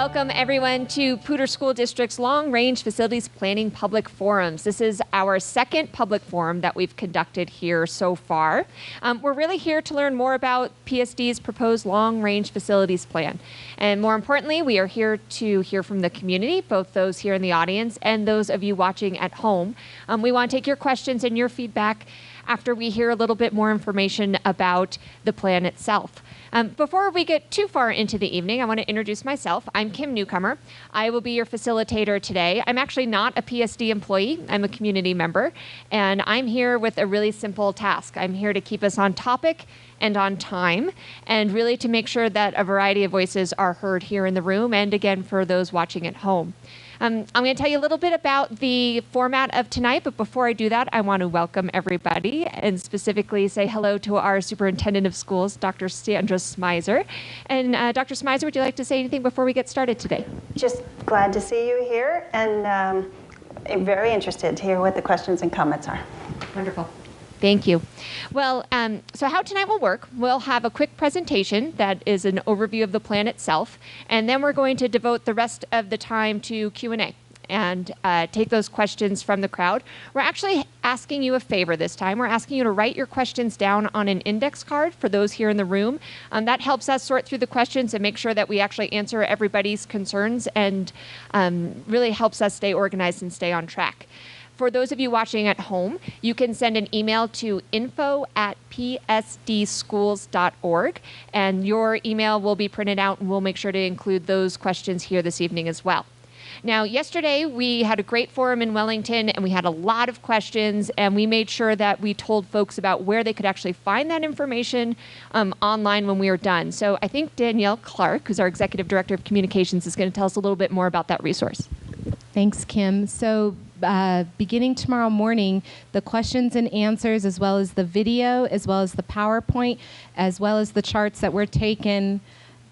Welcome everyone to Poudre School District's Long Range Facilities Planning Public Forums. This is our second public forum that we've conducted here so far. We're really here to learn more about PSD's proposed Long Range Facilities Plan. And more importantly, we are here to hear from the community, both those here in the audience and those of you watching at home. We want to take your questions and your feedback after we hear a little bit more information about the plan itself. Before we get too far into the evening, I want to introduce myself. I'm Kim Newcomer. I will be your facilitator today. I'm actually not a PSD employee. I'm a community member, and I'm here with a really simple task. I'm here to keep us on topic and on time, and really to make sure that a variety of voices are heard here in the room, and again, for those watching at home. I'm going to tell you a little bit about the format of tonight, but before I do that, I want to welcome everybody and specifically say hello to our Superintendent of Schools, Dr. Sandra Smizer. And Dr. Smizer, would you like to say anything before we get started today? Just glad to see you here, and I'm very interested to hear what the questions and comments are. Wonderful. Thank you. Well, so how tonight will work, we'll have a quick presentation that is an overview of the plan itself, and then we're going to devote the rest of the time to Q&A and take those questions from the crowd. We're actually asking you a favor this time. We're asking you to write your questions down on an index card for those here in the room. That helps us sort through the questions and make sure that we actually answer everybody's concerns, and really helps us stay organized and stay on track. For those of you watching at home, you can send an email to info@psdschools.org, and your email will be printed out, and we'll make sure to include those questions here this evening as well. Now, yesterday we had a great forum in Wellington, and we had a lot of questions, and we made sure that we told folks about where they could actually find that information online when we were done. So I think Danielle Clark, who's our Executive Director of Communications, is going to tell us a little bit more about that resource. Thanks, Kim. So beginning tomorrow morning, the questions and answers, as well as the video, as well as the PowerPoint, as well as the charts that were taken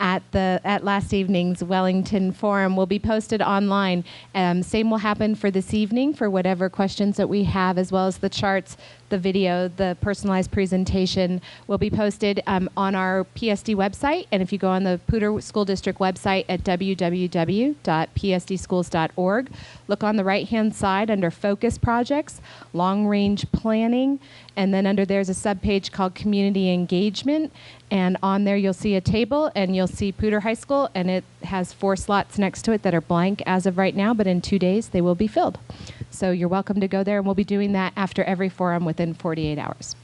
at last evening's Wellington Forum will be posted online. Same will happen for this evening for whatever questions that we have, as well as the charts, the video, the personalized presentation will be posted on our PSD website. And if you go on the Poudre School District website at www.psdschools.org, look on the right-hand side under Focus Projects, Long Range Planning, and then under there's a subpage called Community Engagement. And on there you'll see a table, and you'll see Poudre High School, and it has 4 slots next to it that are blank as of right now, but in 2 days they will be filled. So you're welcome to go there, and we'll be doing that after every forum within 48 hours.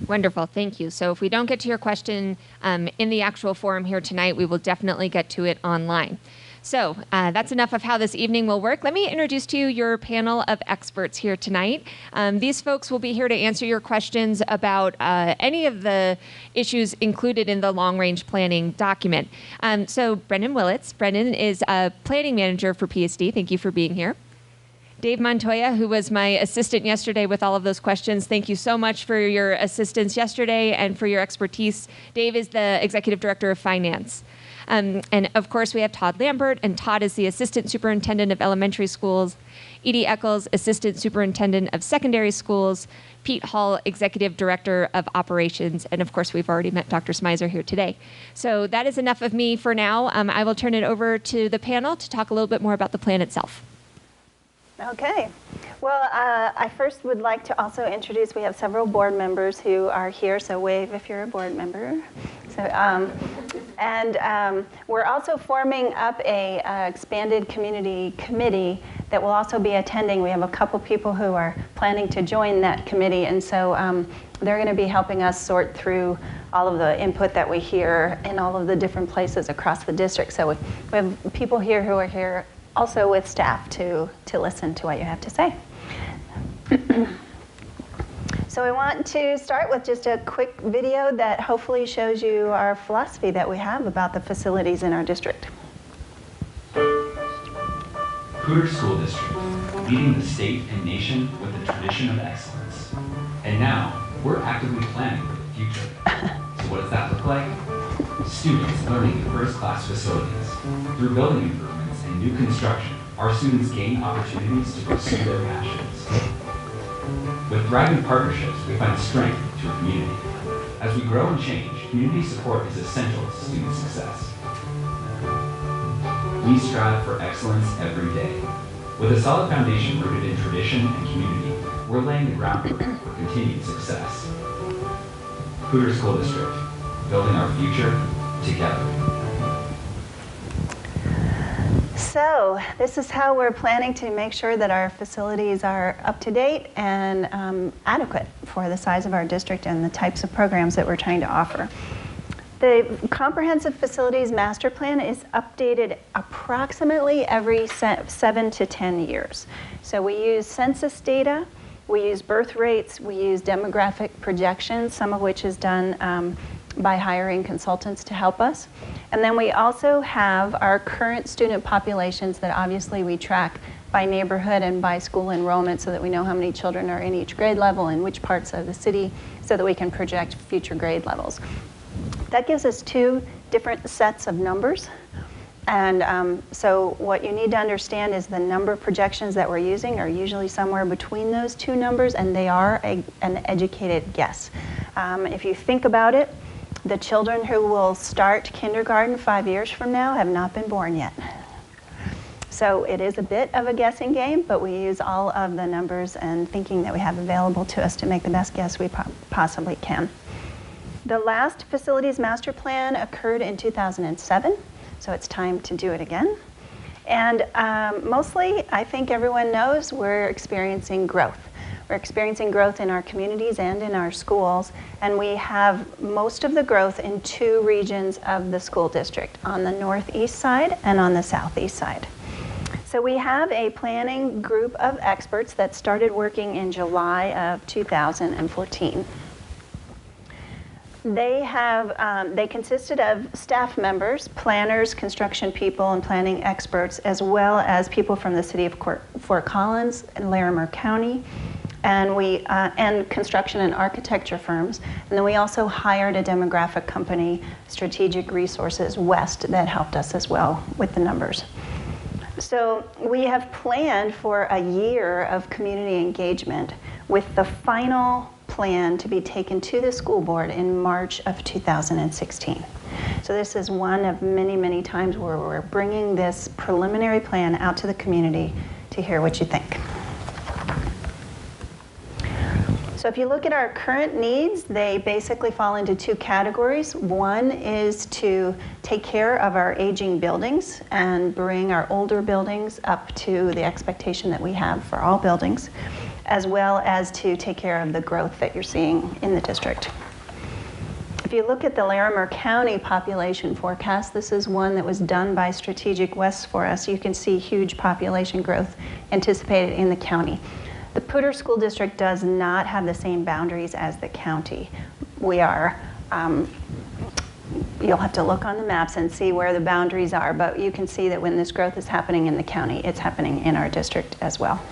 Wonderful, thank you. So if we don't get to your question in the actual forum here tonight, we will definitely get to it online. So that's enough of how this evening will work. Let me introduce to you your panel of experts here tonight. These folks will be here to answer your questions about any of the issues included in the long-range planning document. So Brendan Willits. Brendan is a planning manager for PSD. Thank you for being here. Dave Montoya, who was my assistant yesterday with all of those questions. Thank you so much for your assistance yesterday and for your expertise. Dave is the Executive Director of Finance. And of course, we have Todd Lambert, and Todd is the Assistant Superintendent of Elementary Schools. Edie Eccles, Assistant Superintendent of Secondary Schools. Pete Hall, Executive Director of Operations. And of course, we've already met Dr. Smizer here today. So that is enough of me for now. I will turn it over to the panel to talk a little bit more about the plan itself. Okay. Well, I first would like to also introduce, we have several board members who are here, so wave if you're a board member. So, we're also forming up a expanded community committee that will also be attending. We have a couple people who are planning to join that committee, and so they're going to be helping us sort through all of the input that we hear in all of the different places across the district. So we have people here who are here also with staff to listen to what you have to say. So I want to start with just a quick video that hopefully shows you our philosophy that we have about the facilities in our district. Poudre School District, leading the state and nation with a tradition of excellence. And now, we're actively planning for the future. So what does that look like? Students learning in first-class facilities. Through building improvements and new construction, our students gain opportunities to pursue their passions. With thriving partnerships, we find strength to a community. As we grow and change, community support is essential to student success. we strive for excellence every day. With a solid foundation rooted in tradition and community, we're laying the groundwork for continued success. Poudre School District, building our future together. So this is how we're planning to make sure that our facilities are up to date and adequate for the size of our district and the types of programs that we're trying to offer. The Comprehensive Facilities Master Plan is updated approximately every 7 to 10 years. So we use census data, we use birth rates, we use demographic projections, some of which is done by hiring consultants to help us. And then we also have our current student populations that obviously we track by neighborhood and by school enrollment so that we know how many children are in each grade level and which parts of the city so that we can project future grade levels. That gives us two different sets of numbers. And so what you need to understand is the number projections that we're using are usually somewhere between those two numbers, and they are an educated guess. If you think about it, the children who will start kindergarten 5 years from now have not been born yet. So it is a bit of a guessing game, but we use all of the numbers and thinking that we have available to us to make the best guess we possibly can. The last Facilities Master Plan occurred in 2007, so it's time to do it again. And mostly, I think everyone knows we're experiencing growth. We're experiencing growth in our communities and in our schools, and we have most of the growth in two regions of the school district, on the northeast side and on the southeast side. So we have a planning group of experts that started working in July of 2014. They consisted of staff members, planners, construction people, and planning experts, as well as people from the city of Fort Collins and Larimer County, and construction and architecture firms. And then we also hired a demographic company, Strategic Resources West, that helped us as well with the numbers. So we have planned for a year of community engagement with the final plan to be taken to the school board in March of 2016. So this is one of many, many times where we're bringing this preliminary plan out to the community to hear what you think. So if you look at our current needs, they basically fall into two categories. One is to take care of our aging buildings and bring our older buildings up to the expectation that we have for all buildings, as well as to take care of the growth that you're seeing in the district. If you look at the Larimer County population forecast, this is one that was done by Strategic West for us. You can see huge population growth anticipated in the county. The Poudre School District does not have the same boundaries as the county. We are, you'll have to look on the maps and see where the boundaries are, but you can see that when this growth is happening in the county, it's happening in our district as well.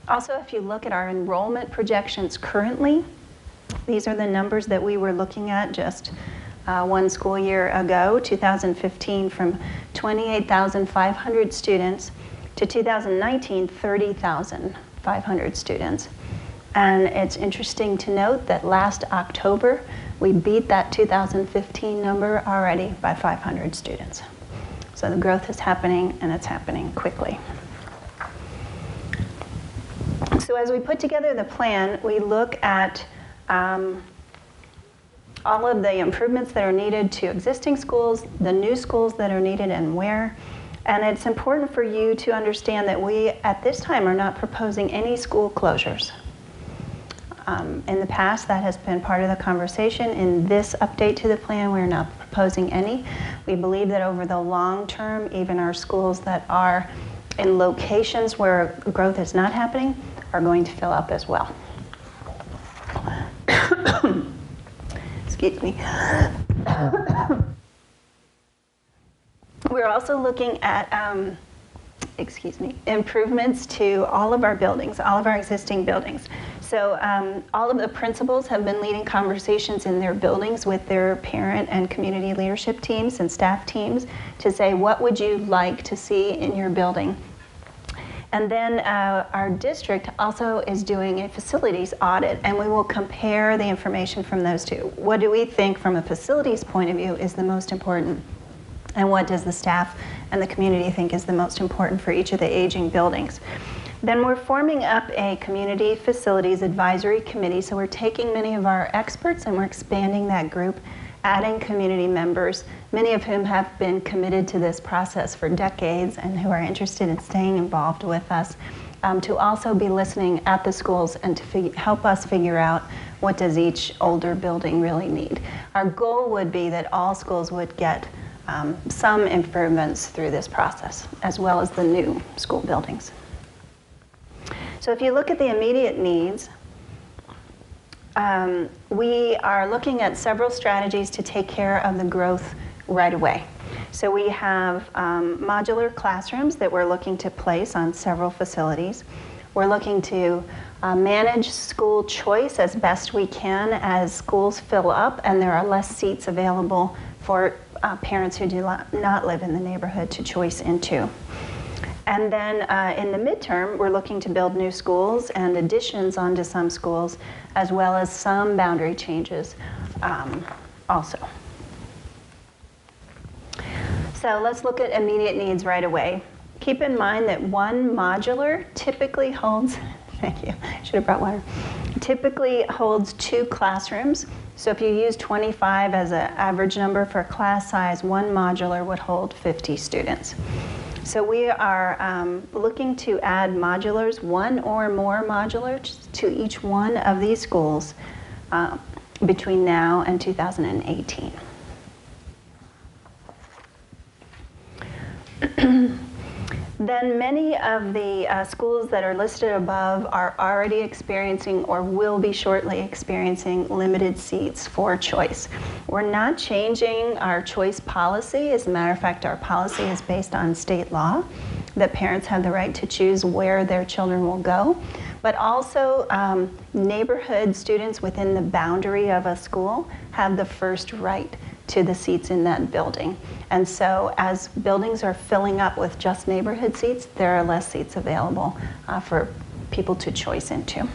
Also, if you look at our enrollment projections currently, these are the numbers that we were looking at just one school year ago, 2015, from 28,500 students to 2019, 30,500 students. And it's interesting to note that last October, we beat that 2015 number already by 500 students. So the growth is happening, and it's happening quickly. So as we put together the plan, we look at all of the improvements that are needed to existing schools, the new schools that are needed and where. And it's important for you to understand that we, at this time, are not proposing any school closures. In the past, that has been part of the conversation. In this update to the plan, we're not proposing any. We believe that over the long term, even our schools that are in locations where growth is not happening are going to fill up as well. Excuse me. We're also looking at improvements to all of our buildings, all of our existing buildings. So all of the principals have been leading conversations in their buildings with their parent and community leadership teams and staff teams to say, what would you like to see in your building? And then our district also is doing a facilities audit, and we will compare the information from those two. What do we think from a facilities point of view is the most important? and what does the staff and the community think is the most important for each of the aging buildings. Then we're forming up a community facilities advisory committee. So we're taking many of our experts and we're expanding that group, adding community members, many of whom have been committed to this process for decades and who are interested in staying involved with us, to also be listening at the schools and to help us figure out what does each older building really need. Our goal would be that all schools would get some improvements through this process, as well as the new school buildings. So if you look at the immediate needs, we are looking at several strategies to take care of the growth right away. So we have modular classrooms that we're looking to place on several facilities. We're looking to manage school choice as best we can as schools fill up and there are less seats available for parents who do not live in the neighborhood to choice into. And then in the midterm, we're looking to build new schools and additions onto some schools, as well as some boundary changes also. So let's look at immediate needs right away. Keep in mind that one modular typically holds, thank you, should have brought water, typically holds 2 classrooms. So if you use 25 as an average number for class size, one modular would hold 50 students. So we are looking to add modulars, 1 or more modulars to each one of these schools between now and 2018. Then many of the schools that are listed above are already experiencing or will be shortly experiencing limited seats for choice. We're not changing our choice policy. As a matter of fact, our policy is based on state law, that parents have the right to choose where their children will go. But also, neighborhood students within the boundary of a school have the first right to the seats in that building. And so as buildings are filling up with just neighborhood seats, there are less seats available for people to choice into.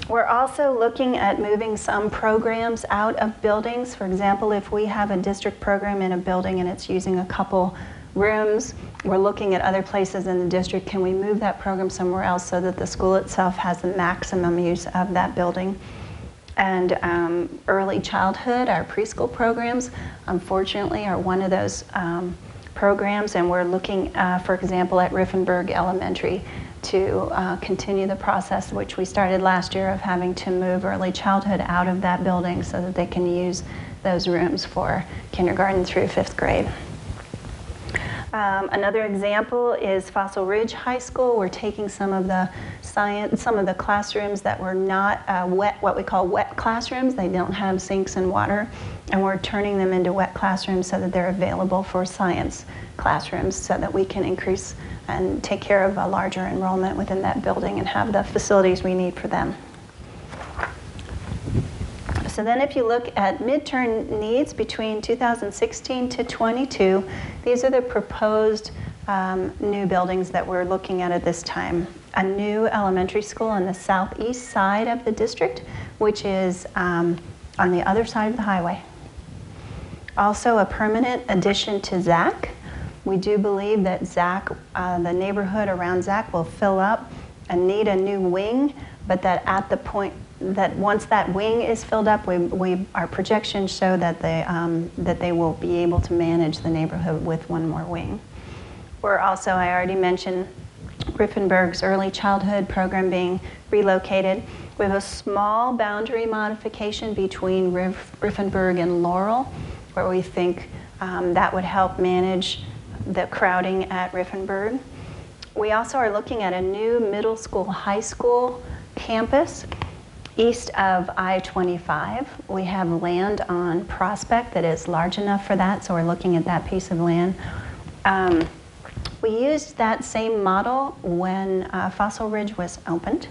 We're also looking at moving some programs out of buildings. For example, if we have a district program in a building and it's using a couple rooms, we're looking at other places in the district. Can we move that program somewhere else so that the school itself has the maximum use of that building? And early childhood, our preschool programs, unfortunately, are one of those programs, and we're looking, for example, at Riffenburg Elementary to continue the process which we started last year of having to move early childhood out of that building so that they can use those rooms for kindergarten through 5th grade. Another example is Fossil Ridge High School. We're taking some of the classrooms that were not what we call wet classrooms. They don't have sinks and water, and we're turning them into wet classrooms so that they're available for science classrooms so that we can increase and take care of a larger enrollment within that building and have the facilities we need for them. So then if you look at midterm needs between 2016 to 22, these are the proposed new buildings that we're looking at this time. A new elementary school on the southeast side of the district, which is on the other side of the highway. Also a permanent addition to ZAC. We do believe that ZAC, the neighborhood around ZAC will fill up and need a new wing, but that at the point that once that wing is filled up, our projections show that they will be able to manage the neighborhood with one more wing. We're also, I already mentioned, Riffenburg's early childhood program being relocated. We have a small boundary modification between Riffenburg and Laurel, where we think that would help manage the crowding at Riffenburg. We also are looking at a new middle school, high school campus east of I-25. We have land on Prospect that is large enough for that, so we're looking at that piece of land. We used that same model when Fossil Ridge was opened.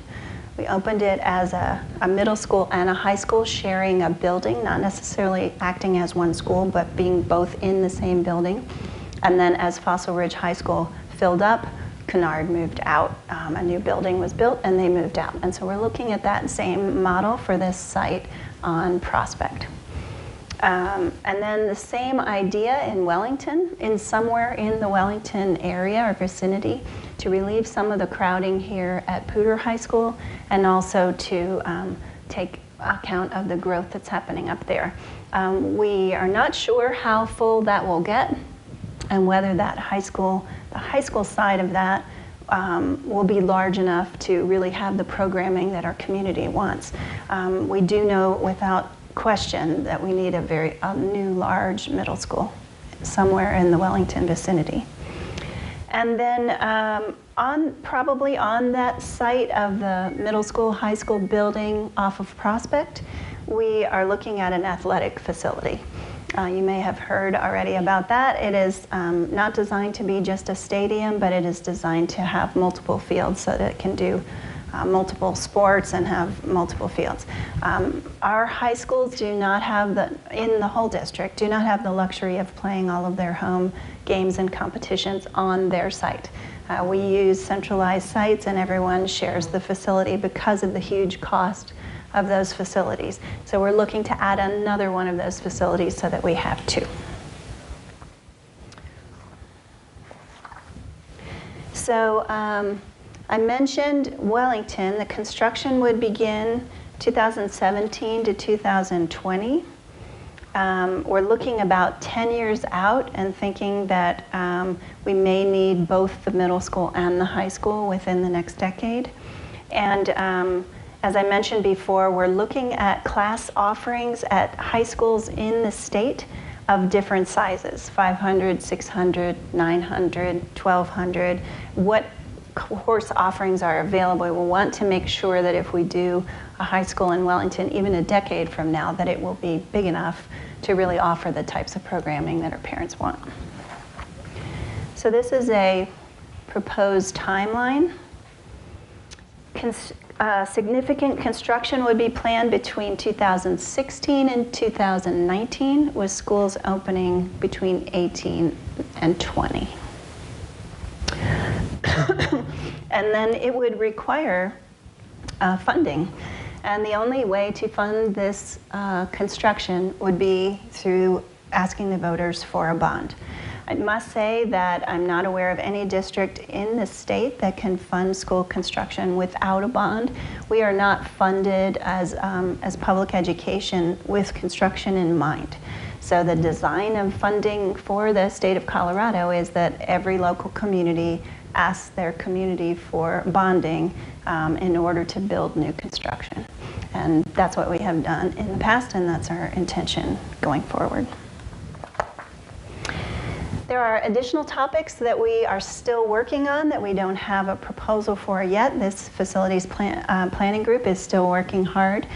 We opened it as a middle school and a high school sharing a building, not necessarily acting as one school, but being both in the same building. And then as Fossil Ridge High School filled up, Kennard moved out. A new building was built and they moved out. And so we're looking at that same model for this site on Prospect. And then the same idea in Wellington, in somewhere in the Wellington area or vicinity, to relieve some of the crowding here at Poudre High School, and also to take account of the growth that's happening up there. We are not sure how full that will get, and whether that the high school side of that will be large enough to really have the programming that our community wants. We do know without question that we need a new large middle school somewhere in the Wellington vicinity. And then probably on that site of the middle school, high school building off of Prospect, we are looking at an athletic facility. You may have heard already about that. It is not designed to be just a stadium, but it is designed to have multiple fields so that it can do multiple sports and have multiple fields. Our high schools do not have in the whole district, do not have the luxury of playing all of their home games and competitions on their site. We use centralized sites, and everyone shares the facility because of the huge cost of those facilities. So we're looking to add another one of those facilities so that we have two. So I mentioned Wellington. The construction would begin 2017 to 2020. We're looking about 10 years out and thinking that we may need both the middle school and the high school within the next decade. And as I mentioned before, we're looking at class offerings at high schools in the state of different sizes, 500, 600, 900, 1200. What course offerings are available? We want to make sure that if we do a high school in Wellington, even a decade from now, that it will be big enough to really offer the types of programming that our parents want. So this is a proposed timeline. Significant construction would be planned between 2016 and 2019, with schools opening between 18 and 20. And then it would require funding. And the only way to fund this construction would be through asking the voters for a bond. I must say that I'm not aware of any district in the state that can fund school construction without a bond. We are not funded as public education with construction in mind. So the design of funding for the state of Colorado is that every local community asks their community for bonding in order to build new construction. And that's what we have done in the past, and that's our intention going forward. There are additional topics that we are still working on that we don't have a proposal for yet. This facilities planning group is still working hard.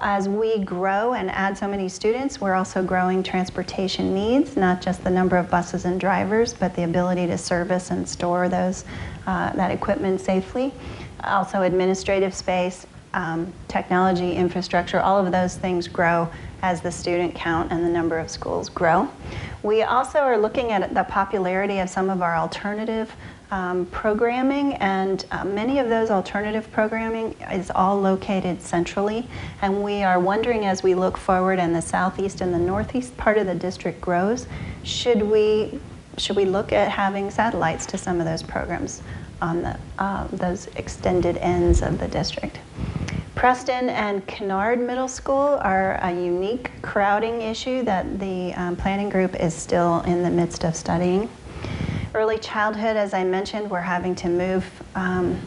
As we grow and add so many students, we're also growing transportation needs, not just the number of buses and drivers, but the ability to service and store that equipment safely. Also administrative space, technology, infrastructure, all of those things grow as the student count and the number of schools grow. We also are looking at the popularity of some of our alternative programming, and many of those alternative programming is all located centrally, and we are wondering as we look forward and the southeast and the northeast part of the district grows, should we look at having satellites to some of those programs on those extended ends of the district. Preston and Kennard Middle School are a unique crowding issue that the planning group is still in the midst of studying. Early childhood, as I mentioned, we're having to move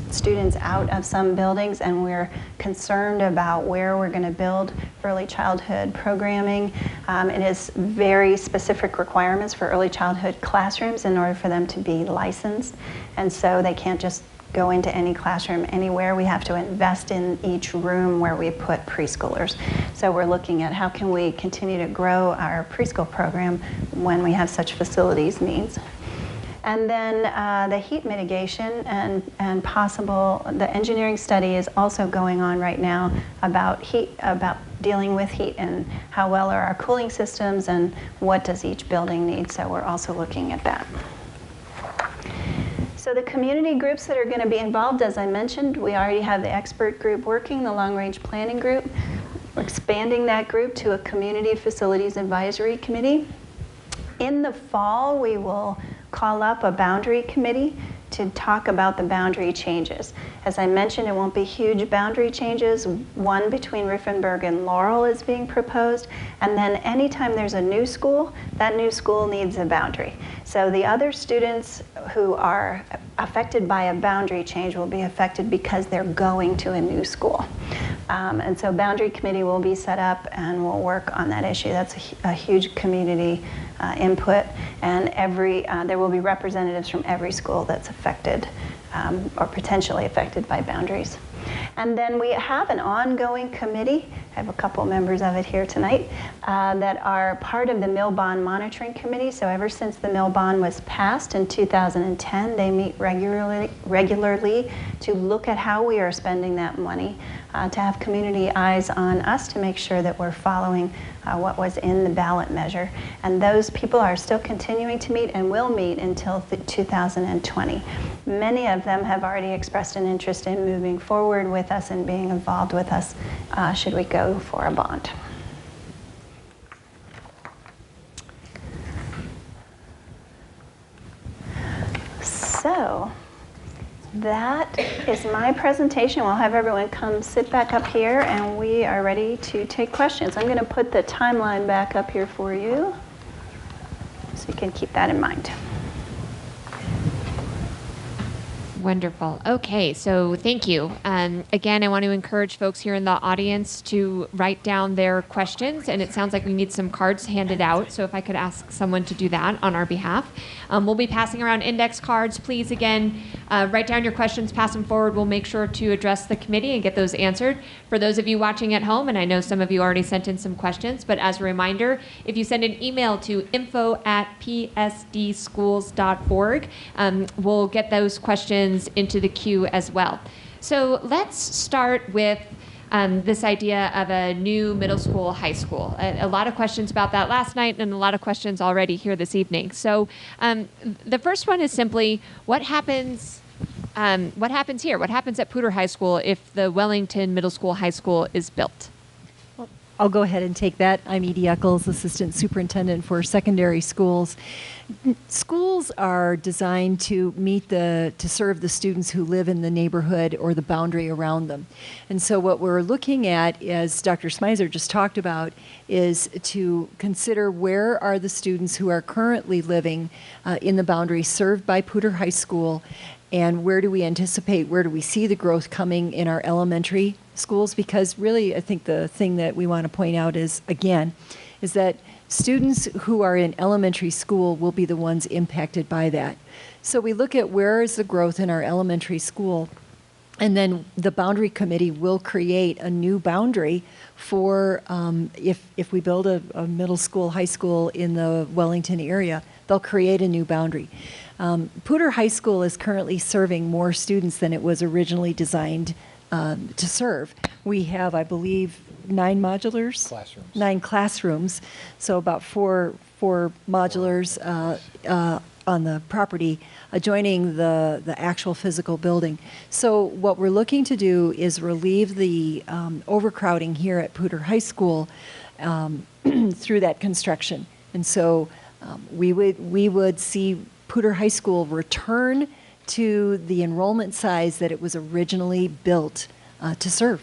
students out of some buildings, and we're concerned about where we're going to build early childhood programming. It is very specific requirements for early childhood classrooms in order for them to be licensed, and so they can't just go into any classroom anywhere. We have to invest in each room where we put preschoolers. So we're looking at how can we continue to grow our preschool program when we have such facilities needs. And then the heat mitigation and possible, the engineering study is also going on right now about dealing with heat and how well are our cooling systems and what does each building need. So we're also looking at that. So the community groups that are going to be involved, as I mentioned, we already have the expert group working, the long-range planning group. We're expanding that group to a Community Facilities Advisory Committee. In the fall, we will call up a boundary committee to talk about the boundary changes. As I mentioned, it won't be huge boundary changes. One between Riffenburg and Laurel is being proposed, and then anytime there's a new school, that new school needs a boundary. So the other students who are affected by a boundary change will be affected because they're going to a new school. And so boundary committee will be set up and we'll work on that issue. That's a huge community input, and there will be representatives from every school that's affected or potentially affected by boundaries. And then we have an ongoing committee. I have a couple members of it here tonight that are part of the Mill Bond Monitoring Committee. So ever since the Mill Bond was passed in 2010, they meet regularly to look at how we are spending that money, to have community eyes on us to make sure that we're following what was in the ballot measure. And those people are still continuing to meet and will meet until 2020. Many of them have already expressed an interest in moving forward with us and being involved with us should we go for a bond. So that is my presentation. We'll have everyone come sit back up here and we are ready to take questions. I'm going to put the timeline back up here for you so you can keep that in mind. Wonderful. Okay, so thank you. Again, I want to encourage folks here in the audience to write down their questions, and it sounds like we need some cards handed out, so if I could ask someone to do that on our behalf. We'll be passing around index cards. Please, again, write down your questions, pass them forward. We'll make sure to address the committee and get those answered. For those of you watching at home, and I know some of you already sent in some questions, but as a reminder, if you send an email to info@psdschools.org, we'll get those questions into the queue as well. So let's start with this idea of a new middle school, high school. A lot of questions about that last night and a lot of questions already here this evening. So the first one is simply, what happens here? What happens at Poudre High School if the Wellington Middle School High School is built? I'll go ahead and take that. I'm Edie Eccles, Assistant Superintendent for Secondary Schools. Schools are designed to serve the students who live in the neighborhood or the boundary around them. And so what we're looking at, as Dr. Smyser just talked about, is to consider where are the students who are currently living in the boundary served by Poudre High School, and where do we see the growth coming in our elementary schools? Because really, I think the thing that we want to point out is that students who are in elementary school will be the ones impacted by that. So we look at where is the growth in our elementary school, and then the boundary committee will create a new boundary for if we build a middle school, high school in the Wellington area, they'll create a new boundary. Poudre High School is currently serving more students than it was originally designed to serve. We have, I believe, 9 modulars? Classrooms. 9 classrooms, so about four modulars on the property adjoining the actual physical building. So what we're looking to do is relieve the overcrowding here at Poudre High School through that construction. And so we would see Poudre High School return to the enrollment size that it was originally built to serve.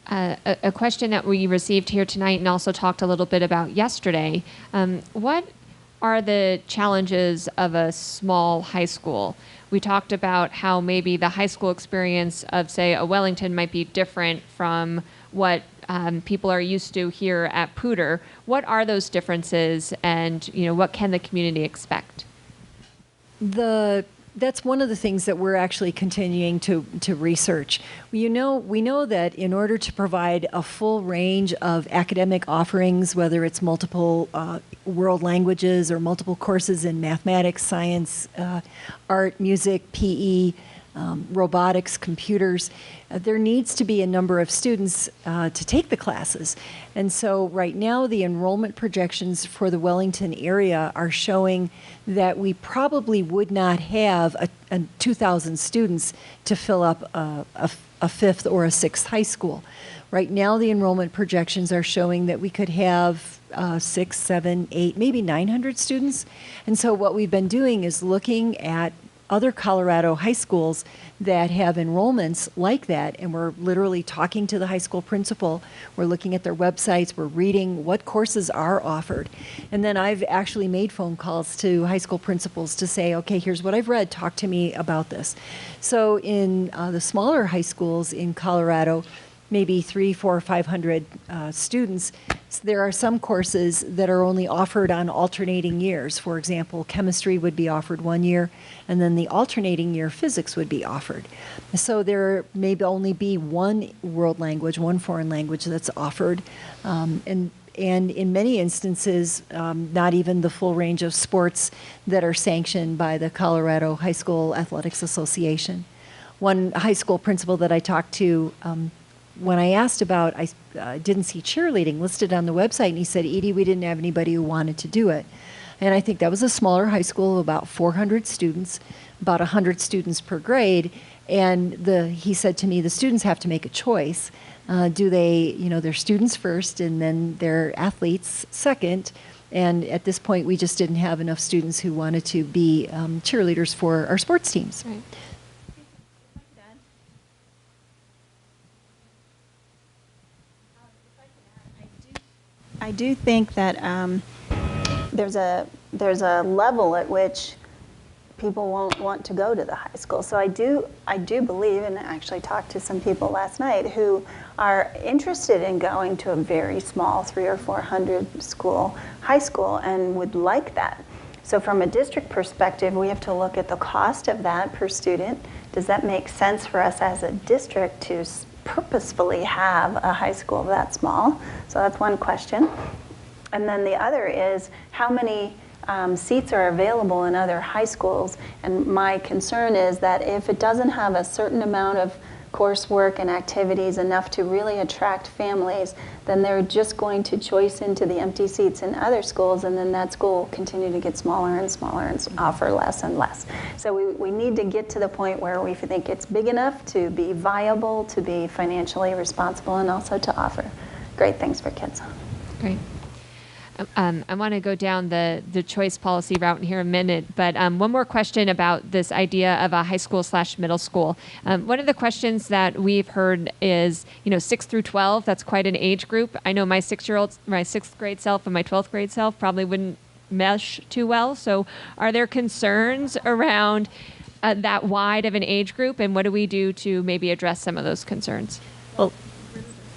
A question that we received here tonight and also talked a little bit about yesterday, what are the challenges of a small high school? We talked about how maybe the high school experience of, say, a Wellington might be different from what people are used to here at Poudre. What are those differences, and what can the community expect? That's one of the things that we're actually continuing to research. We know that in order to provide a full range of academic offerings, whether it's multiple world languages or multiple courses in mathematics, science, art, music, PE, robotics, computers. There needs to be a number of students to take the classes. And so right now the enrollment projections for the Wellington area are showing that we probably would not have 2,000 students to fill up a fifth or a sixth high school. Right now the enrollment projections are showing that we could have 6, 7, 8, maybe 900 students. And so what we've been doing is looking at other Colorado high schools that have enrollments like that, and we're literally talking to the high school principal. We're looking at their websites, we're reading what courses are offered. And then I've actually made phone calls to high school principals to say, okay, here's what I've read, talk to me about this. So in the smaller high schools in Colorado, maybe 300, 400, 500 students, there are some courses that are only offered on alternating years. For example, chemistry would be offered 1 year, and then the alternating year physics would be offered. So there may only be one world language, one foreign language that's offered, and in many instances, not even the full range of sports that are sanctioned by the Colorado High School Athletics Association. One high school principal that I talked to, when I asked about, I didn't see cheerleading listed on the website, and he said, Edie, we didn't have anybody who wanted to do it. And I think that was a smaller high school of about 400 students, about 100 students per grade. And he said to me, the students have to make a choice. Do they, they're students first, and then they're athletes second. And at this point, we just didn't have enough students who wanted to be cheerleaders for our sports teams. Right. I do think that there's a level at which people won't want to go to the high school. So I do believe, and I actually talked to some people last night who are interested in going to a very small 300 or 400 high school and would like that. So from a district perspective, we have to look at the cost of that per student. Does that make sense for us as a district to purposefully have a high school that small? So that's one question. And then the other is how many seats are available in other high schools. And my concern is that if it doesn't have a certain amount of coursework and activities enough to really attract families, then they're just going to choice into the empty seats in other schools, and then that school will continue to get smaller and smaller and offer less and less. So we need to get to the point where we think it's big enough to be viable, to be financially responsible, and also to offer great things for kids. Great. I want to go down the choice policy route in here in a minute, but one more question about this idea of a high school / middle school. One of the questions that we've heard is, 6 through 12, that's quite an age group. I know my 6th grade self and my 12th grade self probably wouldn't mesh too well. So are there concerns around that wide of an age group, and what do we do to maybe address some of those concerns?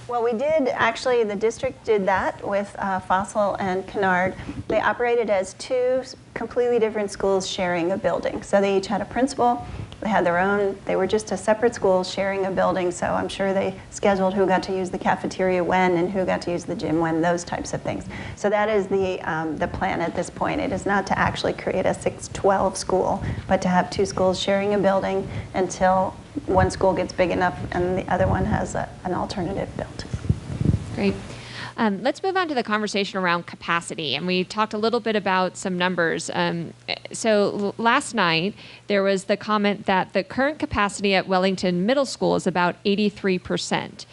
Well, we did, actually, the district did that with Fossil and Kennard. They operated as two completely different schools sharing a building. So they each had a principal, they had their own, they were just a separate school sharing a building, so I'm sure they scheduled who got to use the cafeteria when and who got to use the gym when, those types of things. So that is the plan at this point. It is not to actually create a 6-12 school, but to have two schools sharing a building until one school gets big enough and the other one has an alternative built. Great. Let's move on to the conversation around capacity. And we talked a little bit about some numbers. So last night, there was the comment that the current capacity at Wellington Middle School is about 83%.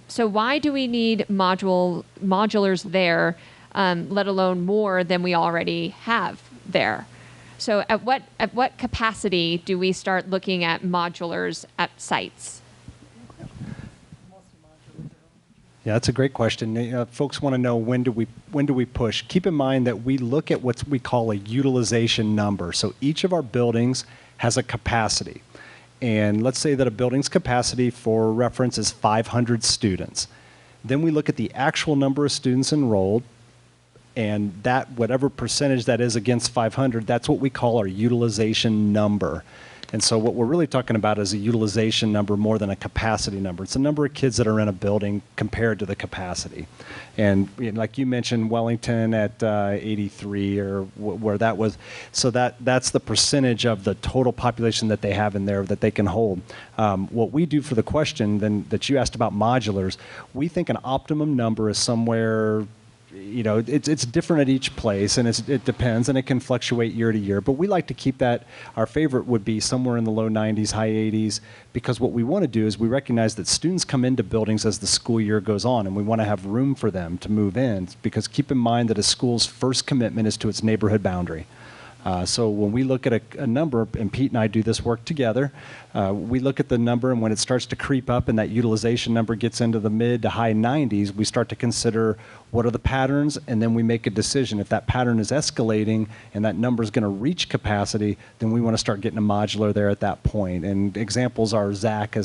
So why do we need modulars there, let alone more than we already have there? So at what capacity do we start looking at modulars at sites? Yeah, that's a great question. Folks want to know when do we push. Keep in mind that we look at what we call a utilization number. So each of our buildings has a capacity. And let's say that a building's capacity for reference is 500 students. Then we look at the actual number of students enrolled, and that whatever percentage that is against 500, that's what we call our utilization number. And so what we're really talking about is a utilization number more than a capacity number. It's the number of kids that are in a building compared to the capacity. And like you mentioned, Wellington at 83 or where that was, so that's the percentage of the total population that they have in there that they can hold. What we do for the question then that you asked about modulars, we think an optimum number is somewhere, it's different at each place, and it depends, and it can fluctuate year to year. But we like to keep that, our favorite would be somewhere in the low 90s, high 80s, because what we want to do is we recognize that students come into buildings as the school year goes on, and we want to have room for them to move in, because keep in mind that a school's first commitment is to its neighborhood boundary. So when we look at a number, and Pete and I do this work together, we look at the number, and when it starts to creep up and that utilization number gets into the mid to high 90s, we start to consider what are the patterns, and then we make a decision. If that pattern is escalating and that number is going to reach capacity, then we want to start getting a modular there at that point. And examples are Zach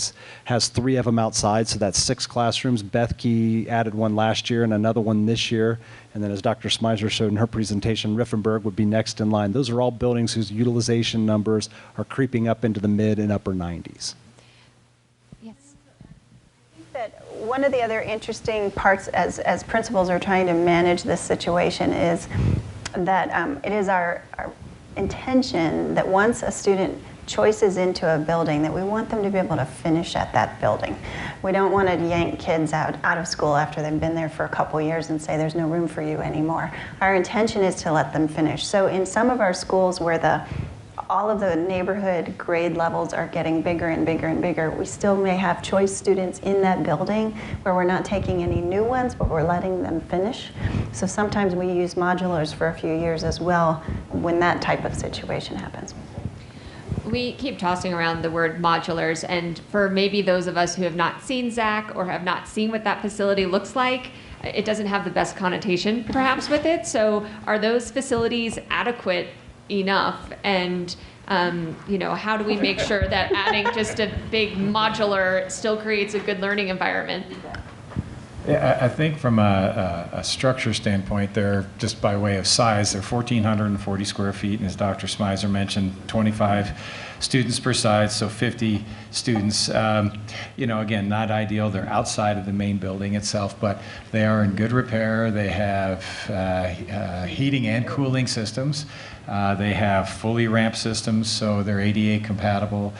has 3 of them outside, so that's 6 classrooms. Bethke added one last year and another one this year. And then as Dr. Smyser showed in her presentation, Riffenberg would be next in line. Those are all buildings whose utilization numbers are creeping up into the mid and upper 90s. Yes. I think that one of the other interesting parts as principals are trying to manage this situation is that it is our intention that once a student choices into a building, that we want them to be able to finish at that building. We don't want to yank kids out of school after they've been there for a couple years and say there's no room for you anymore. Our intention is to let them finish. So in some of our schools where all of the neighborhood grade levels are getting bigger and bigger and bigger, we still may have choice students in that building where we're not taking any new ones, but we're letting them finish. So sometimes we use modulars for a few years as well when that type of situation happens. We keep tossing around the word modulars, and for maybe those of us who have not seen Zach or have not seen what that facility looks like, it doesn't have the best connotation perhaps with it. So are those facilities adequate enough? And how do we make sure that adding just a big modular still creates a good learning environment? Yeah, I think from a structure standpoint, they're just by way of size, they're 1,440 square feet, and as Dr. Smyser mentioned, 25 students per side, so 50 students. Again, not ideal. They're outside of the main building itself, but they are in good repair. They have heating and cooling systems. They have fully ramped systems, so they're ADA compatible.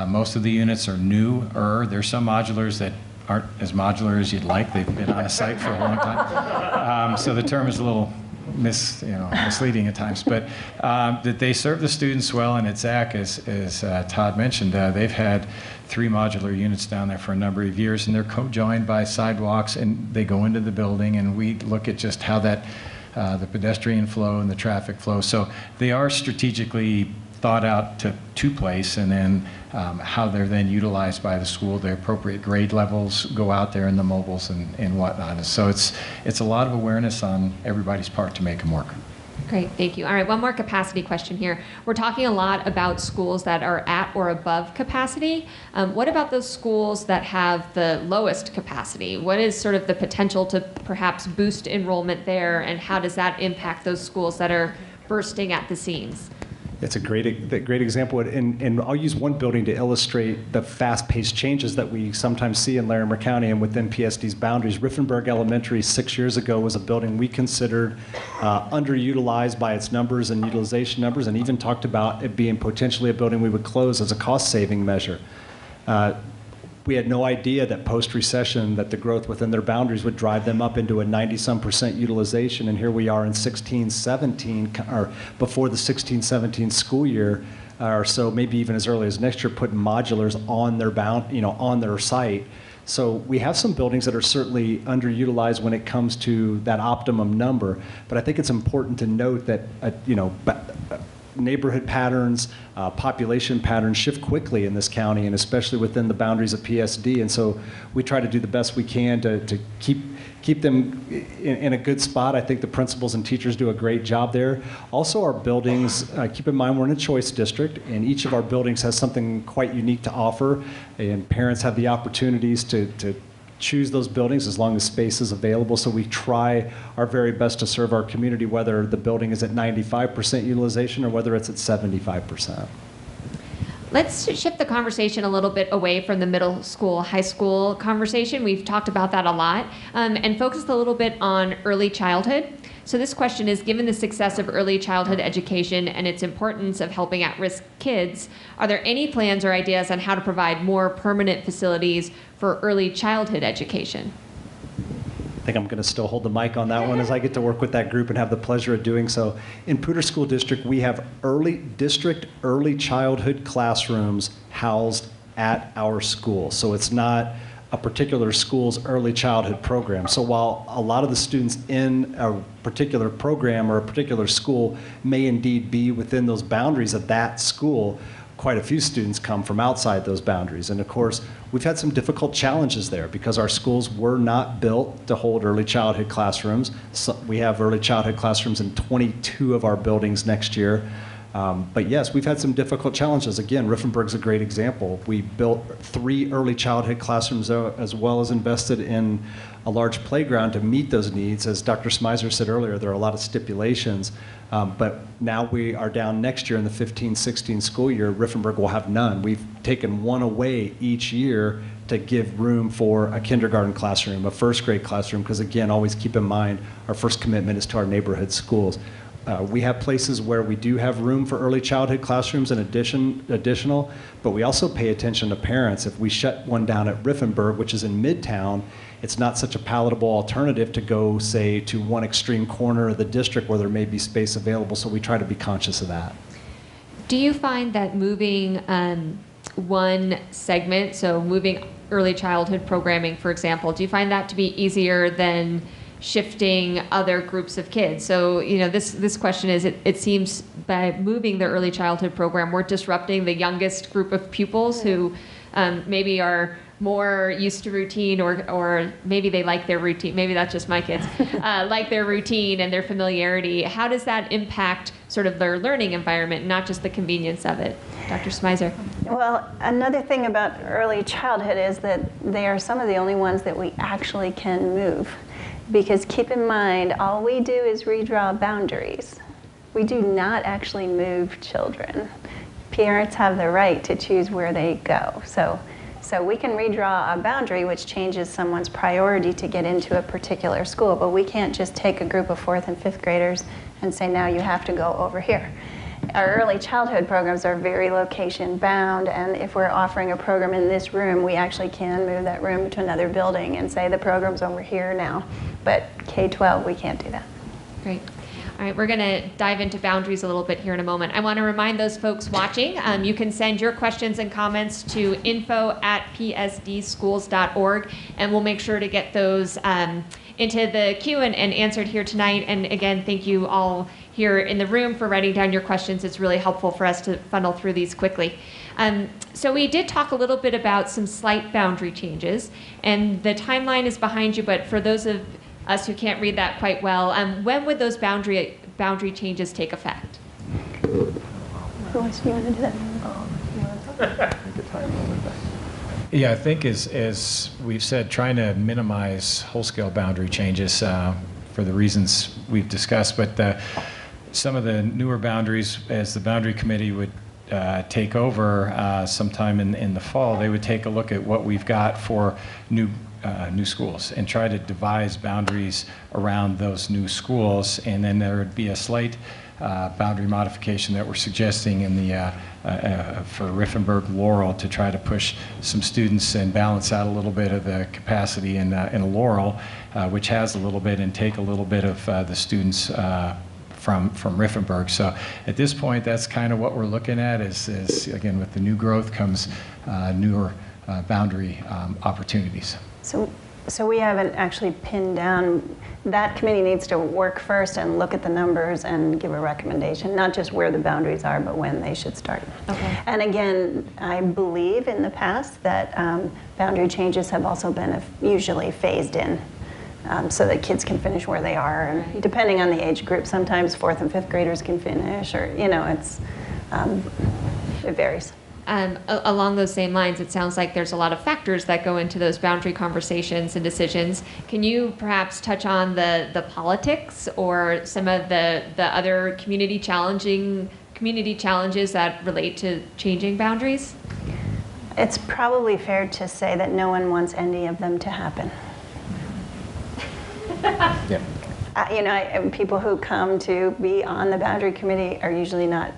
Most of the units are newer. There's some modulars that aren't as modular as you'd like. They've been on a site for a long time. So the term is a little misleading at times. But that they serve the students well, and at Zach, as Todd mentioned, they've had 3 modular units down there for a number of years, and they're co-joined by sidewalks, and they go into the building, and we look at just how that, the pedestrian flow and the traffic flow. So they are strategically thought out to place, and then how they're then utilized by the school, the appropriate grade levels go out there in the mobiles and whatnot. So it's a lot of awareness on everybody's part to make them work. Great, thank you. All right, one more capacity question here. We're talking a lot about schools that are at or above capacity. What about those schools that have the lowest capacity? What is sort of the potential to perhaps boost enrollment there, and how does that impact those schools that are bursting at the seams? It's a great example, and I'll use one building to illustrate the fast-paced changes that we sometimes see in Larimer County and within PSD's boundaries. Riffenberg Elementary 6 years ago was a building we considered underutilized by its numbers and utilization numbers, and even talked about it being potentially a building we would close as a cost-saving measure. We had no idea that post-recession that the growth within their boundaries would drive them up into a 90-some% utilization, and here we are in 16-17, or before the 16-17 school year, or so, maybe even as early as next year, putting modulars on their on their site. So we have some buildings that are certainly underutilized when it comes to that optimum number, but I think it's important to note that neighborhood patterns, population patterns shift quickly in this county, and especially within the boundaries of PSD. And so we try to do the best we can to keep them in a good spot. I think the principals and teachers do a great job there. Also, our buildings, keep in mind we're in a choice district, and each of our buildings has something quite unique to offer, and parents have the opportunities to choose those buildings as long as space is available. So we try our very best to serve our community, whether the building is at 95% utilization or whether it's at 75%. Let's shift the conversation a little bit away from the middle school, high school conversation. We've talked about that a lot, and focus a little bit on early childhood. So this question is, given the success of early childhood education and its importance of helping at-risk kids, are there any plans or ideas on how to provide more permanent facilities for early childhood education? I think I'm going to still hold the mic on that one as I get to work with that group and have the pleasure of doing so. In Poudre School District, we have early childhood classrooms housed at our school. So it's not a particular school's early childhood program. So while a lot of the students in a particular program or a particular school may indeed be within those boundaries of that school, quite a few students come from outside those boundaries. And of course, we've had some difficult challenges there because our schools were not built to hold early childhood classrooms. So we have early childhood classrooms in 22 of our buildings next year. But yes, we've had some difficult challenges. Again, Riffenburg's a great example. We built 3 early childhood classrooms as well as invested in a large playground to meet those needs. As Dr. Smyser said earlier, there are a lot of stipulations. But now we are down next year in the 15-16 school year, Riffenburg will have none. We've taken one away each year to give room for a kindergarten classroom, a first grade classroom, because again, always keep in mind our first commitment is to our neighborhood schools. We have places where we do have room for early childhood classrooms in additional, but we also pay attention to parents. If we shut one down at Riffenburg, which is in Midtown, it's not such a palatable alternative to go, say, to one extreme corner of the district where there may be space available, so we try to be conscious of that. Do you find that moving one segment, so moving early childhood programming, for example, do you find that to be easier than shifting other groups of kids? So, you know, this question is, it seems by moving the early childhood program, we're disrupting the youngest group of pupils who maybe are more used to routine, or maybe they like their routine. Maybe that's just my kids, like their routine and their familiarity. How does that impact sort of their learning environment, not just the convenience of it? Dr. Smyser. Well, another thing about early childhood is that they are some of the only ones that we actually can move. Because keep in mind, all we do is redraw boundaries. We do not actually move children. Parents have the right to choose where they go. So we can redraw a boundary which changes someone's priority to get into a particular school, but we can't just take a group of 4th and 5th graders and say, now you have to go over here. Our early childhood programs are very location bound, and if we're offering a program in this room, we actually can move that room to another building and say the program's over here now. But K-12, we can't do that. Great. All right, we're going to dive into boundaries a little bit here in a moment. I want to remind those folks watching, you can send your questions and comments to info@psdschools.org, and we'll make sure to get those into the queue and answered here tonight. And again, thank you all here in the room for writing down your questions. It's really helpful for us to funnel through these quickly. So we did talk a little bit about some slight boundary changes, and the timeline is behind you, but for those of us who can't read that quite well, when would those boundary changes take effect? Who wants to do that? Yeah, I think as we've said, trying to minimize whole-scale boundary changes for the reasons we've discussed, but some of the newer boundaries, as the boundary committee would take over sometime in the fall, they would take a look at what we've got for new schools and try to devise boundaries around those new schools, and then there would be a slight boundary modification that we're suggesting in the for Riffenburg Laurel to try to push some students and balance out a little bit of the capacity in Laurel, which has a little bit, and take a little bit of the students from Riffenburg. So at this point, that's kind of what we're looking at is again, with the new growth comes newer boundary opportunities. So we haven't actually pinned down. That committee needs to work first and look at the numbers and give a recommendation, not just where the boundaries are, but when they should start. Okay. And again, I believe in the past that boundary changes have also been usually phased in so that kids can finish where they are. And depending on the age group, sometimes 4th and 5th graders can finish, or, you know, it varies. Along those same lines, it sounds like there's a lot of factors that go into those boundary conversations and decisions. Can you perhaps touch on the politics or some of the other community community challenges that relate to changing boundaries? It's probably fair to say that no one wants any of them to happen. Yeah. You know, people who come to be on the boundary committee are usually not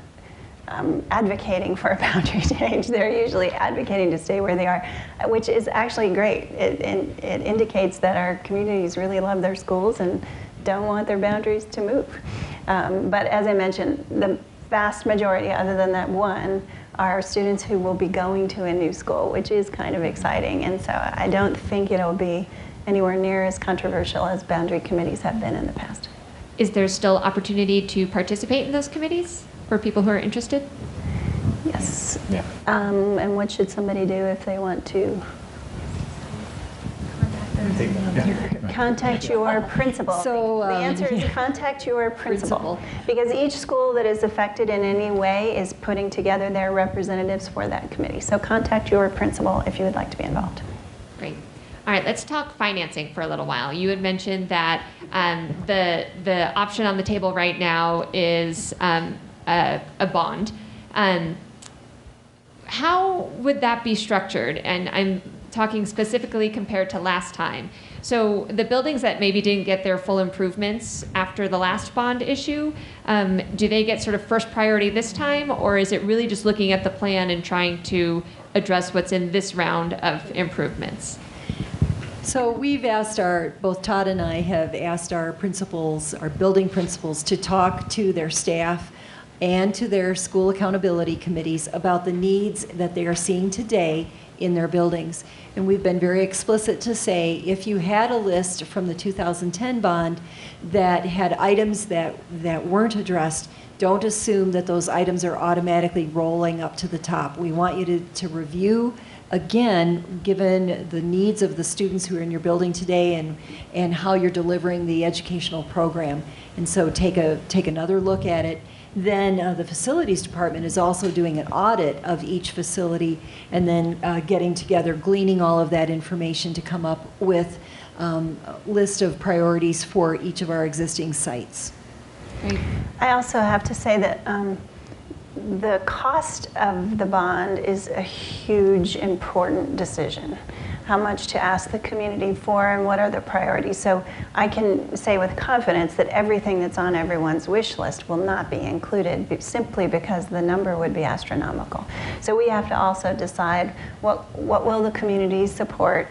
advocating for a boundary change. They're usually advocating to stay where they are, which is actually great. It indicates that our communities really love their schools and don't want their boundaries to move. But as I mentioned, the vast majority, other than that one, are students who will be going to a new school, which is kind of exciting. And so I don't think it'll be anywhere near as controversial as boundary committees have been in the past. Is there still opportunity to participate in those committees for people who are interested? Yes. Yeah. And what should somebody do if they want to? Contact your principal. So, the answer is contact your principal. Because each school that is affected in any way is putting together their representatives for that committee. So contact your principal if you would like to be involved. Great. All right, let's talk financing for a little while. You had mentioned that the option on the table right now is a bond. How would that be structured? And I'm talking specifically compared to last time. So the buildings that maybe didn't get their full improvements after the last bond issue, do they get sort of first priority this time, or is it really just looking at the plan and trying to address what's in this round of improvements? So we've asked both Todd and I have asked our principals, our building principals, to talk to their staff and to their school accountability committees about the needs that they are seeing today in their buildings. And we've been very explicit to say, if you had a list from the 2010 bond that had items that weren't addressed, don't assume that those items are automatically rolling up to the top. We want you to review again, given the needs of the students who are in your building today and how you're delivering the educational program. And so take another look at it. Then the facilities department is also doing an audit of each facility and then getting together, gleaning all of that information to come up with a list of priorities for each of our existing sites. Great. I also have to say that the cost of the bond is a huge, important decision. How much to ask the community for and what are the priorities. So I can say with confidence that everything that's on everyone's wish list will not be included simply because the number would be astronomical. So we have to also decide what will the community support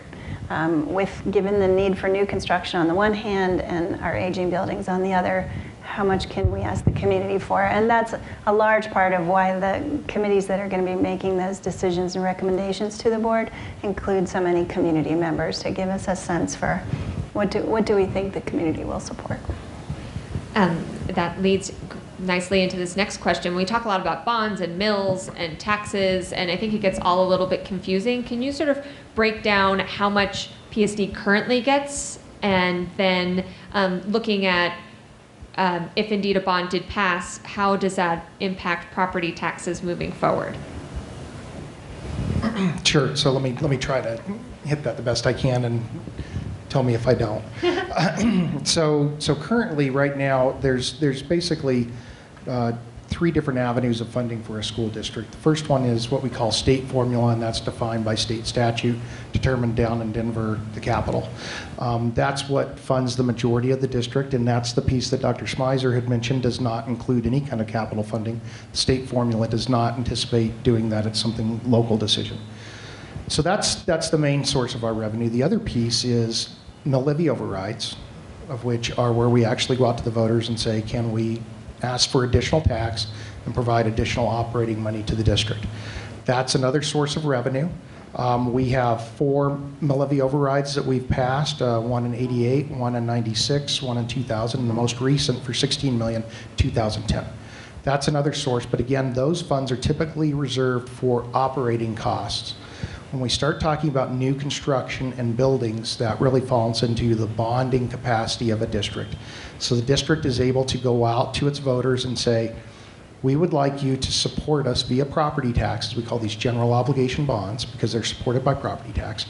given the need for new construction on the one hand and our aging buildings on the other. How much can we ask the community for? And that's a large part of why the committees that are going to be making those decisions and recommendations to the board include so many community members to give us a sense for what do we think the community will support. That leads nicely into this next question. We talk a lot about bonds and mills and taxes, and I think it gets all a little bit confusing. Can you sort of break down how much PSD currently gets, and then looking at if indeed a bond did pass, how does that impact property taxes moving forward? Sure. So let me try to hit that the best I can, and tell me if I don't. So currently, right now, there's basically three different avenues of funding for a school district. The first one is what we call state formula, and that's defined by state statute, determined down in Denver, the capital. That's what funds the majority of the district, and that's the piece that Dr. Smyser had mentioned does not include any kind of capital funding. The state formula does not anticipate doing that. It's something local decision. So that's the main source of our revenue. The other piece is mill levy overrides, of which are where we actually go out to the voters and say, can we ask for additional tax and provide additional operating money to the district. That's another source of revenue. We have 4 mill levy overrides that we've passed, one in '88, one in '96, one in 2000, and the most recent for $16 million, 2010. That's another source, but again, those funds are typically reserved for operating costs. When we start talking about new construction and buildings, that really falls into the bonding capacity of a district. So the district is able to go out to its voters and say, we would like you to support us via property taxes. We call these general obligation bonds because they're supported by property tax.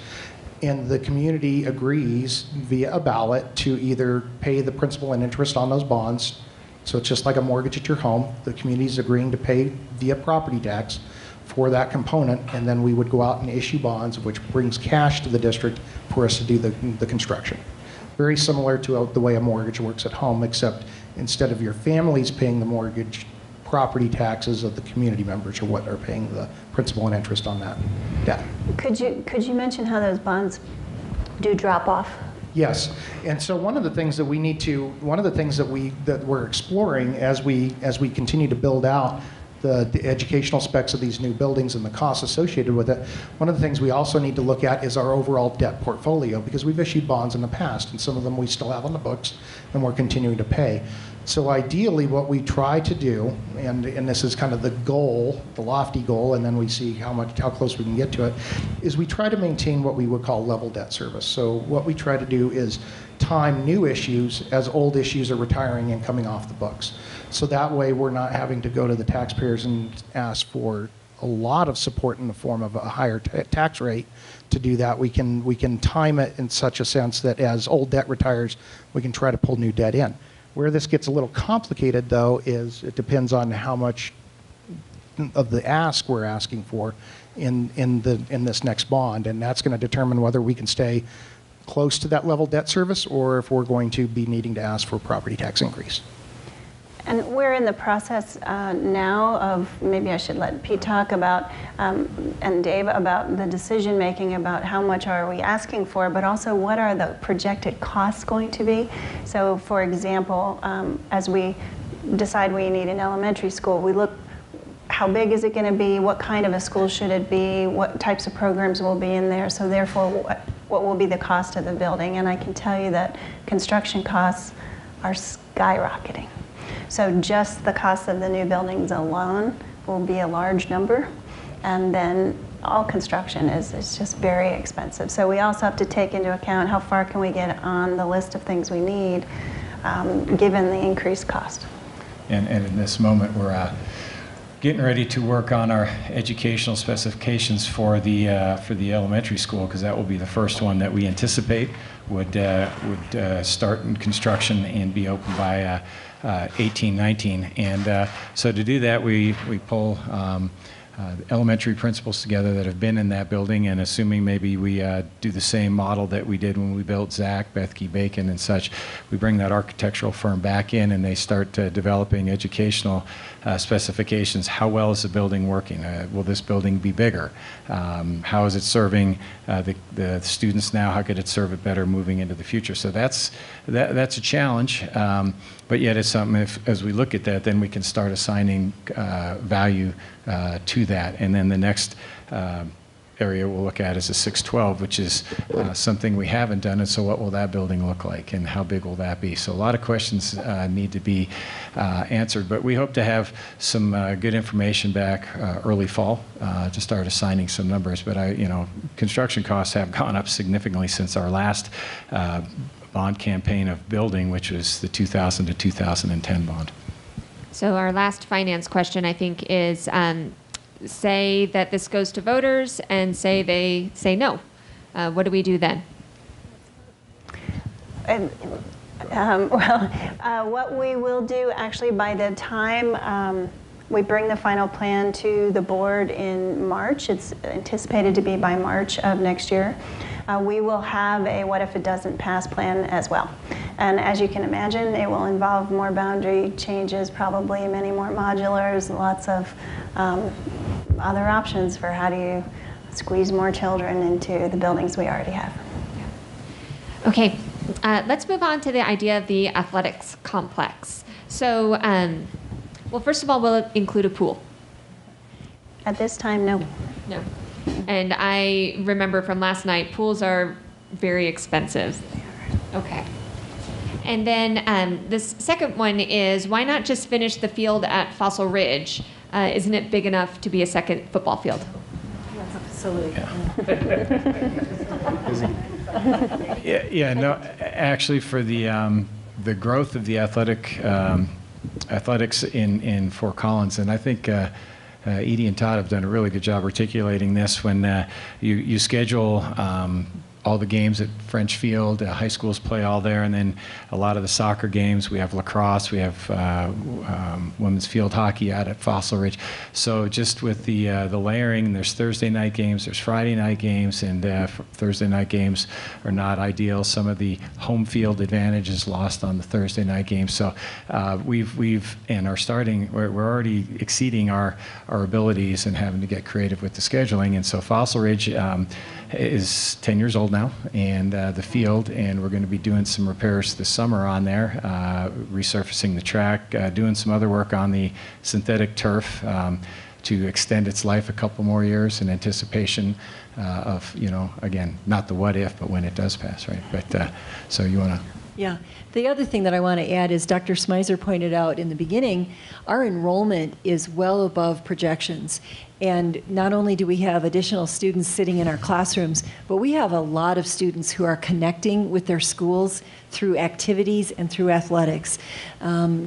And the community agrees via a ballot to either pay the principal and interest on those bonds So it's just like a mortgage at your home. The community's agreeing to pay via property tax for that component, and then we would go out and issue bonds, which brings cash to the district for us to do the construction. Very similar to the way a mortgage works at home, except instead of your families paying the mortgage, property taxes of the community members are what are paying the principal and interest on that debt. Could you mention how those bonds do drop off? Yes, and so one of the things that we're exploring as we continue to build out the educational specs of these new buildings and the costs associated with it, one of the things we also need to look at is our overall debt portfolio, because we've issued bonds in the past, and some of them we still have on the books, and we're continuing to pay. So ideally, what we try to do, and this is kind of the goal, the lofty goal, and then we see how close we can get to it, is we try to maintain what we would call level debt service. So what we try to do is time new issues as old issues are retiring and coming off the books. So that way we're not having to go to the taxpayers and ask for a lot of support in the form of a higher tax rate to do that. We can time it in such a sense that as old debt retires, we can try to pull new debt in. Where this gets a little complicated, though, is it depends on how much of the ask we're asking for in this next bond, and that's going to determine whether we can stay close to that level debt service or if we're going to be needing to ask for a property tax increase. And we're in the process now of, maybe I should let Pete talk about, and Dave, about the decision making about how much are we asking for, but also what are the projected costs going to be. So for example, as we decide we need an elementary school, we look, how big is it going to be, what kind of a school should it be, what types of programs will be in there, so therefore what will be the cost of the building. And I can tell you that construction costs are skyrocketing. So just the cost of the new buildings alone will be a large number, and then all construction is just very expensive. So we also have to take into account how far can we get on the list of things we need, given the increased cost. And in this moment, we're getting ready to work on our educational specifications for the elementary school, because that will be the first one that we anticipate would start in construction and be open by 18-19. And so to do that, we pull elementary principals together that have been in that building, and assuming maybe we do the same model that we did when we built Zach, Bethke Bacon and such, we bring that architectural firm back in and they start developing educational specifications. How well is the building working? Will this building be bigger? How is it serving the students now? How could it serve it better moving into the future? So that's a challenge, but yet it's something, as we look at that, then we can start assigning value to that. And then the next area we'll look at is a 612, which is something we haven't done. And so what will that building look like, and how big will that be? So a lot of questions need to be answered, but we hope to have some good information back early fall to start assigning some numbers. But construction costs have gone up significantly since our last bond campaign of building, which was the 2000 to 2010 bond. So our last finance question, I think, is say that this goes to voters and say they say no. What do we do then? And, what we will do actually by the time we bring the final plan to the board in March, it's anticipated to be by March of next year, we will have a what if it doesn't pass plan as well. And as you can imagine, it will involve more boundary changes, probably many more modulars, lots of other options for how do you squeeze more children into the buildings we already have. Okay, let's move on to the idea of the athletics complex. So, well, first of all, will it include a pool? At this time, no. No. And I remember from last night, pools are very expensive. Okay. And then this second one is, why not just finish the field at Fossil Ridge? Isn't it big enough to be a second football field? That's a facility. Yeah, no, actually for the growth of the athletics in Fort Collins, and I think Edie and Todd have done a really good job articulating this when you schedule all the games at French Field. High schools play all there, and then a lot of the soccer games. We have lacrosse. We have women's field hockey out at Fossil Ridge. So just with the layering, there's Thursday night games, there's Friday night games, and Thursday night games are not ideal. Some of the home field advantage is lost on the Thursday night games. So we're already exceeding our abilities and having to get creative with the scheduling. And so Fossil Ridge is 10 years old now, and the field, and we're going to be doing some repairs this summer on there, resurfacing the track, doing some other work on the synthetic turf to extend its life a couple more years in anticipation of, again, not the what if, but when it does pass, right? But so you want to... Yeah. The other thing that I want to add is Dr. Smyser pointed out in the beginning, our enrollment is well above projections. And not only do we have additional students sitting in our classrooms, but we have a lot of students who are connecting with their schools through activities and through athletics.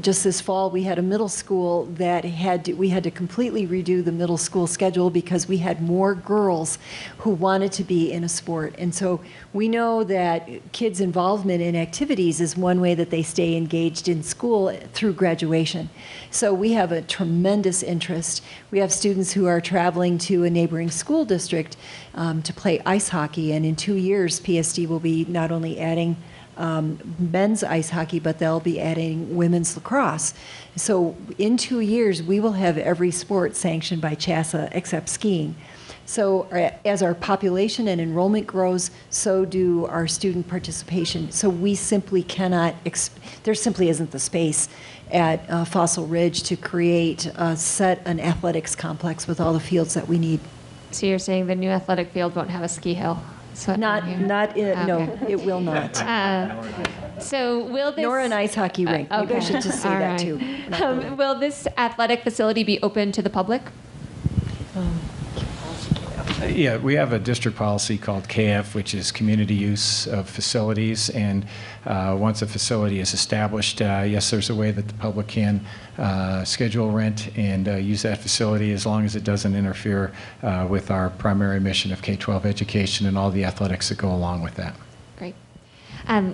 Just this fall, we had a middle school that we had to completely redo the middle school schedule because we had more girls who wanted to be in a sport. And so we know that kids' involvement in activities is one way that they stay engaged in school through graduation. So we have a tremendous interest. We have students who are traveling to a neighboring school district to play ice hockey, and in 2 years, PSD will be not only adding men's ice hockey, but they'll be adding women's lacrosse. So in 2 years, we will have every sport sanctioned by CHASA except skiing. So as our population and enrollment grows, so do our student participation. So we simply cannot, there simply isn't the space at Fossil Ridge to create an athletics complex with all the fields that we need. So you're saying the new athletic field won't have a ski hill? So no, it will not. So will this... Nor an ice hockey rink. Maybe I should just say All that right. too. Will this athletic facility be open to the public? Yeah, we have a district policy called KF, which is community use of facilities. And once a facility is established, yes, there's a way that the public can schedule rent and use that facility as long as it doesn't interfere with our primary mission of K-12 education and all the athletics that go along with that. Great.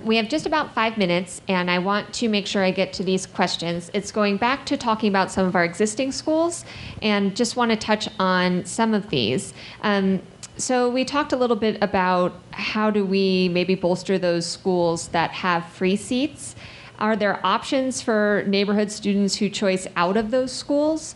We have just about 5 minutes, and I want to make sure I get to these questions. It's going back to talking about some of our existing schools, and just want to touch on some of these. So we talked a little bit about how do we maybe bolster those schools that have free seats. Are there options for neighborhood students who choice out of those schools?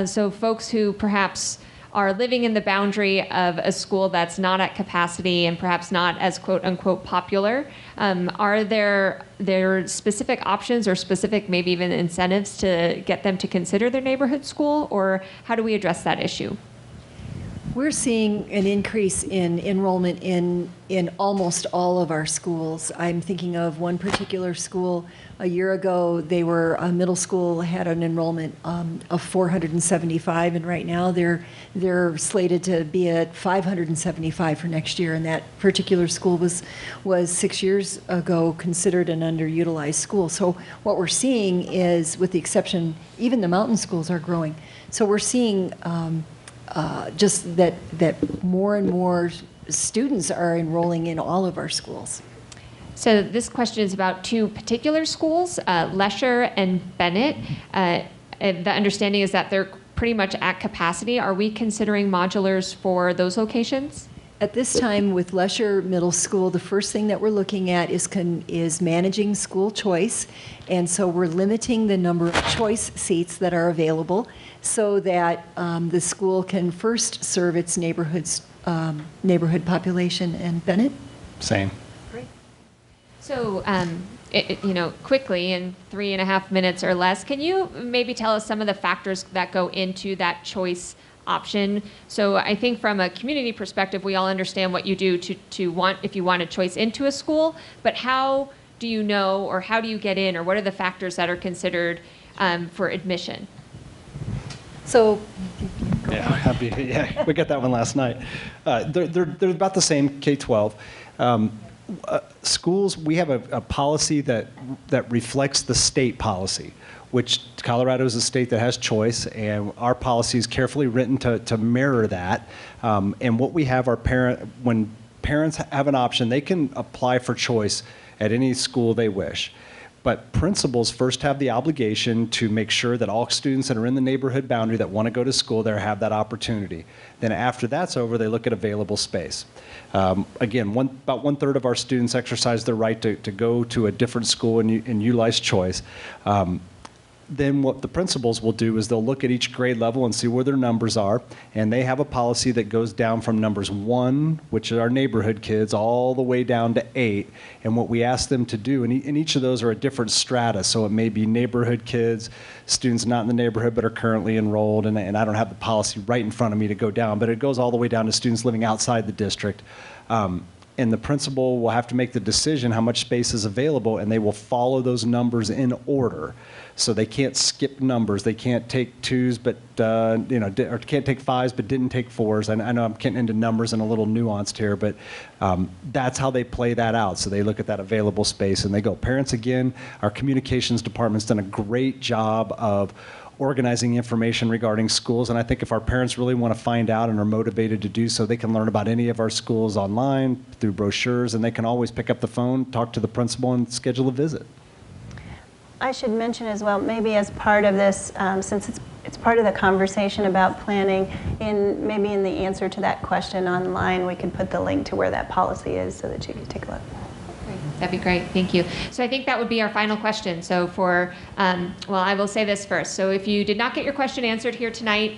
So folks who perhaps are living in the boundary of a school that's not at capacity and perhaps not as quote unquote popular. Are there specific options or specific maybe even incentives to get them to consider their neighborhood school, or how do we address that issue? We're seeing an increase in enrollment in almost all of our schools. I'm thinking of one particular school. A year ago, a middle school had an enrollment of 475, and right now they're slated to be at 575 for next year. And that particular school was 6 years ago considered an underutilized school. So what we're seeing is, with the exception, even the mountain schools are growing. So we're seeing just that more and more students are enrolling in all of our schools. So this question is about two particular schools, Lesher and Bennett. The understanding is that they're pretty much at capacity. Are we considering modulars for those locations? At this time with Lesher Middle School, the first thing that we're looking at is managing school choice. And so we're limiting the number of choice seats that are available so that the school can first serve its neighborhood population. And Bennett? Same. Great. So, quickly, in 3.5 minutes or less, can you maybe tell us some of the factors that go into that choice option? So I think from a community perspective, we all understand what you do if you want a choice into a school, but how do you know, or how do you get in, or what are the factors that are considered for admission? So, yeah, we got that one last night. They're about the same, K-12. Schools, we have a policy that reflects the state policy, which Colorado is a state that has choice, and our policy is carefully written to mirror that. And what we have when parents have an option. They can apply for choice at any school they wish. But principals first have the obligation to make sure that all students that are in the neighborhood boundary that want to go to school there have that opportunity. Then after that's over, they look at available space. Again, about 1/3 of our students exercise their right to go to a different school and utilize choice. Then what the principals will do is they'll look at each grade level and see where their numbers are, and they have a policy that goes down from numbers 1, which are our neighborhood kids, all the way down to 8. And what we ask them to do, and each of those are a different strata, so it may be neighborhood kids, students not in the neighborhood but are currently enrolled, and I don't have the policy right in front of me to go down, but it goes all the way down to students living outside the district. And the principal will have to make the decision how much space is available, and they will follow those numbers in order. So they can't skip numbers. They can't take 2s, but or can't take 5s, but didn't take 4s. I know I'm getting into numbers and a little nuanced here, but that's how they play that out. So they look at that available space and they go. Parents, again, our communications department's done a great job of organizing information regarding schools, and I think if our parents really want to find out and are motivated to do so, they can learn about any of our schools online through brochures, and they can always pick up the phone, talk to the principal, and schedule a visit. I should mention as well, maybe as part of this, since it's part of the conversation about planning, maybe in the answer to that question online, we could put the link to where that policy is so that you can take a look. That'd be great. Thank you. So I think that would be our final question. So well, I will say this first. So if you did not get your question answered here tonight,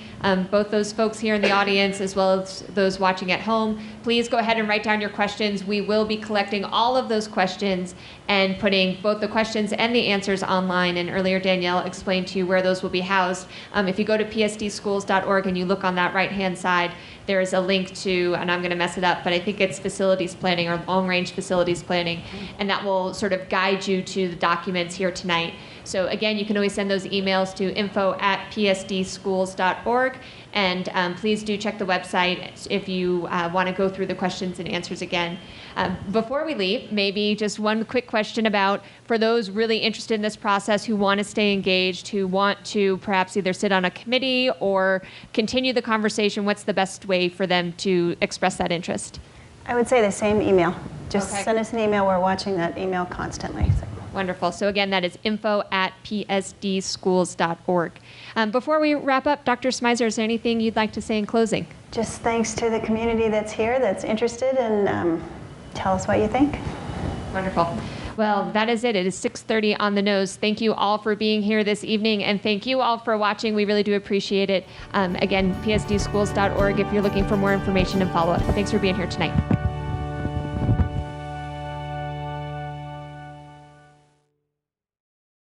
both those folks here in the audience as well as those watching at home, please go ahead and write down your questions. We will be collecting all of those questions and putting both the questions and the answers online. And earlier Danielle explained to you where those will be housed. If you go to psdschools.org and you look on that right-hand side, there is a link to, and I'm going to mess it up, but I think it's facilities planning or long-range facilities planning, and that will sort of guide you to the documents here tonight. So again, you can always send those emails to info@psdschools.org, and please do check the website if you want to go through the questions and answers again. Before we leave, maybe just one quick question about, for those really interested in this process who want to stay engaged, who want to perhaps either sit on a committee or continue the conversation, what's the best way for them to express that interest? I would say the same email. Just Okay. send us an email. We're watching that email constantly. So. Wonderful. So again, that is info@psdschools.org. Before we wrap up, Dr. Smizer, is there anything you'd like to say in closing? Just thanks to the community that's here, that's interested, and tell us what you think. Wonderful. Well, that is it. It is 6:30 on the nose. Thank you all for being here this evening, and thank you all for watching. We really do appreciate it. Again, psdschools.org if you're looking for more information and follow-up. Thanks for being here tonight.